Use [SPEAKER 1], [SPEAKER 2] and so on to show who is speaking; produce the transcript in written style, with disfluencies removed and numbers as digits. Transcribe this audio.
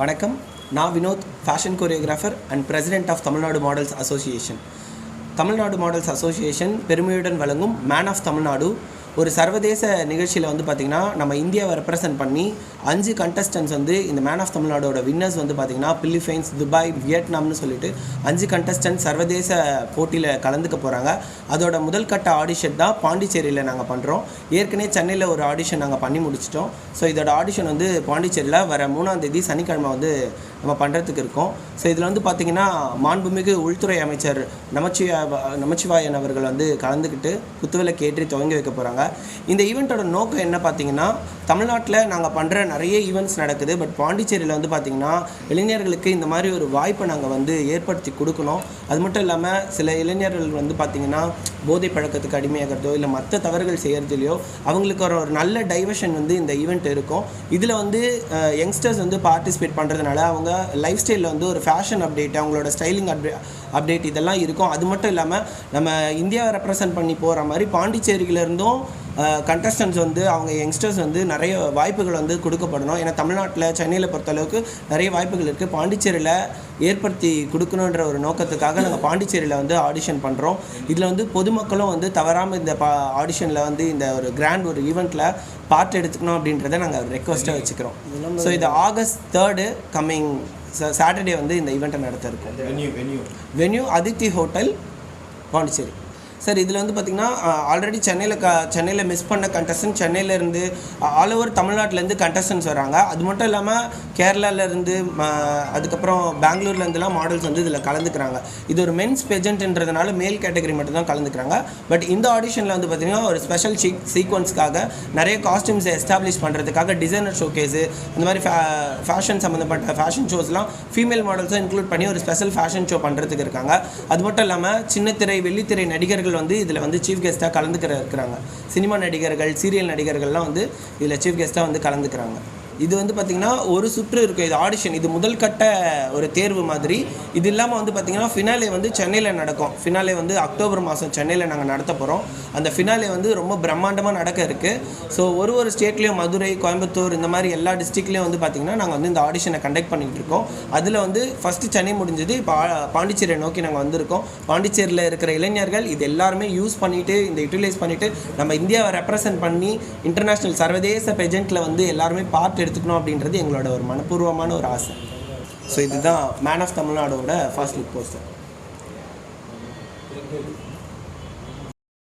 [SPEAKER 1] வணக்கம். நான் Vinod, fashion choreographer and president of Tamil Nadu models association. Tamil Nadu models association பெருமையுடன் வழங்கும் மேன் ஆஃப் தமிழ்நாடு ஒரு சர்வதேச நிகழ்ச்சியில் பார்த்திங்கன்னா நம்ம இந்தியாவை ரெப்ரசன்ட் பண்ணி 5 கண்டஸ்டன்ஸ் இந்த மேன் ஆஃப் தமிழ்நாடோட வின்னர்ஸ் பார்த்திங்கன்னா பிலிப்பைன்ஸ், துபாய், வியட்நாம்னு சொல்லிட்டு 5 கண்டஸ்டன்ட் சர்வதேச போட்டியில் கலந்துக்க போகிறாங்க. அதோட முதல் கட்ட ஆடிஷன் தான் பாண்டிச்சேரியில் நாங்கள் பண்ணுறோம். ஏற்கனவே சென்னையில் ஒரு ஆடிஷன் நாங்கள் பண்ணி முடிச்சிட்டோம். ஸோ இதோட ஆடிஷன் பாண்டிச்சேரியில் வர 3ஆம் தேதி சனிக்கிழமை நம்ம பண்ணுறதுக்கு இருக்கோம். ஸோ இதில் பார்த்திங்கன்னா மாண்புமிகு உள்துறை அமைச்சர் நமச்சிவாயன் அவர்கள் கலந்துக்கிட்டு குத்துவிளக்கு ஏற்றி துவங்கி வைக்க போகிறாங்க. இந்த ஈவெண்ட்டோட நோக்கம் என்ன பார்த்தீங்கன்னா, தமிழ்நாட்டில் நாங்கள் பண்ணுற நிறைய ஈவெண்ட்ஸ் நடக்குது. பட் பாண்டிச்சேரியில் பார்த்தீங்கன்னா இளைஞர்களுக்கு இந்த மாதிரி ஒரு வாய்ப்பை நாங்கள் ஏற்படுத்தி கொடுக்கணும். அது மட்டும் இல்லாமல் சில இளைஞர்கள் பார்த்தீங்கன்னா போதை பழக்கத்துக்கு அடிமையாகிறதோ இல்லை மற்ற தவறுகள் செய்கிறதுலையோ அவங்களுக்கு ஒரு நல்ல டைவர்ஷன் இந்த ஈவெண்ட் இருக்கும். இதில் யங்ஸ்டர்ஸ் பார்ட்டிசிபேட் பண்ணுறதுனால அவங்க லைஃப் ஸ்டைலில் ஒரு ஃபேஷன் அப்டேட், அவங்களோட ஸ்டைலிங் அப்டேட் இதெல்லாம் இருக்கும். அது மட்டும் இல்லாமல் நம்ம இந்தியாவை ரெப்ரசன்ட் பண்ணி போகிற மாதிரி பாண்டிச்சேரியிலேருந்தும் கண்டஸ்டன்ஸ் அவங்க யங்ஸ்டர்ஸ் நிறைய வாய்ப்புகள் கொடுக்கப்படணும். ஏன்னா தமிழ்நாட்டில் சென்னையில் பொறுத்தளவுக்கு நிறைய வாய்ப்புகள் இருக்குது. பாண்டிச்சேரியில் ஏற்படுத்தி கொடுக்கணுன்ற ஒரு நோக்கத்துக்காக நாங்கள் பாண்டிச்சேரியில் ஆடிஷன் பண்ணுறோம். இதில் பொதுமக்களும் தவறாமல் இந்த ஆடிஷனில் இந்த ஒரு கிராண்ட் ஒரு ஈவெண்ட்டில் பார்ட் எடுத்துக்கணும் அப்படின்றத நாங்கள் ரெக்வஸ்ட்டாக வச்சுக்கிறோம். ஸோ இது ஆகஸ்ட் 3 கம்மிங் சாட்டர்டே இந்த ஈவெண்ட்டை நடத்த இருக்கும். Venue Aditi hotel, Pondicherry. Sir இதில் பார்த்திங்கன்னா ஆல்ரெடி சென்னையில் மிஸ் பண்ண கண்டஸ்டன்ட் சென்னையிலேருந்து ஆல் ஓவர் தமிழ்நாட்டிலேருந்து கண்டஸ்டன்ஸ் வராங்க. அது மட்டும் இல்லாமல் கேரளாவிலேருந்து அதுக்கப்புறம் பெங்களூர்லேருந்துலாம் மாடல்ஸ் இதில் கலந்துக்கிறாங்க. இது ஒரு மென்ஸ் பெஜென்ட்ன்றதுனால மேல் கேட்டகரி மட்டும்தான் கலந்துக்கிறாங்க. பட் இந்த ஆடிஷனில் பார்த்திங்கன்னா ஒரு ஸ்பெஷல் சீக்வன்ஸ்க்காக நிறைய காஸ்டியூம்ஸை எஸ்டாப்ளிஷ் பண்ணுறதுக்காக டிசைனர் ஷோகேஸு இந்த மாதிரி ஃபேஷன் சம்மந்தப்பட்ட ஃபேஷன் ஷோஸ்லாம் ஃபீமேல் மாடல்ஸும் இன்க்ளூட் பண்ணி ஒரு ஸ்பெஷல் ஃபேஷன் ஷோ பண்ணுறதுக்கு இருக்காங்க. அது மட்டும் இல்லாமல் சின்னத்திரை, வெள்ளித்திரை நடிகர்கள் இதில் சீஃப் கெஸ்ட்டாக கலந்துக்கிறாங்க. சினிமா நடிகர்கள், சீரியல் நடிகர்கள்லாம் இதில் சீஃப் கெஸ்ட்டாக கலந்துக்கிறாங்க. இது பார்த்திங்கன்னா ஒரு சுற்று இருக்கும். இது ஆடிஷன், இது முதல் கட்ட ஒரு தேர்வு மாதிரி. இது இல்லாமல் பார்த்திங்கன்னா ஃபினாலே சென்னையில் நடக்கும். ஃபினாலே அக்டோபர் மாதம் சென்னையில் நாங்கள் நடத்த போகிறோம். அந்த ஃபினாலே ரொம்ப பிரம்மாண்டமாக நடக்க இருக்குது. ஸோ ஒரு ஸ்டேட்லேயும் மதுரை, கோயம்புத்தூர் இந்த மாதிரி எல்லா டிஸ்ட்ரிக்ட்லேயும் பார்த்திங்கன்னா நாங்கள் இந்த ஆடிஷனை கண்டக்ட் பண்ணிகிட்டு இருக்கோம். அதில் ஃபஸ்ட்டு சென்னை முடிஞ்சது, இப்போ பாண்டிச்சேரியை நோக்கி நாங்கள் வந்திருக்கோம். பாண்டிச்சேரியில் இருக்கிற இளைஞர்கள் இது எல்லாருமே யூஸ் பண்ணிவிட்டு யூட்டிலைஸ் பண்ணிவிட்டு நம்ம இந்தியாவை ரெப்ரசன்ட் பண்ணி இன்டர்நேஷ்னல் சர்வதேச பெஜென்ட்டில் எல்லாருமே பார்ட் எடுத்துக்கணும் அப்படின்றது எங்களோட ஒரு மனப்பூர்வமான ஒரு ஆசை. ஸோ இதுதான் மேன் ஆஃப் தமிழ்நாடோட ஃபர்ஸ்ட் லுக் போஸ்டர்.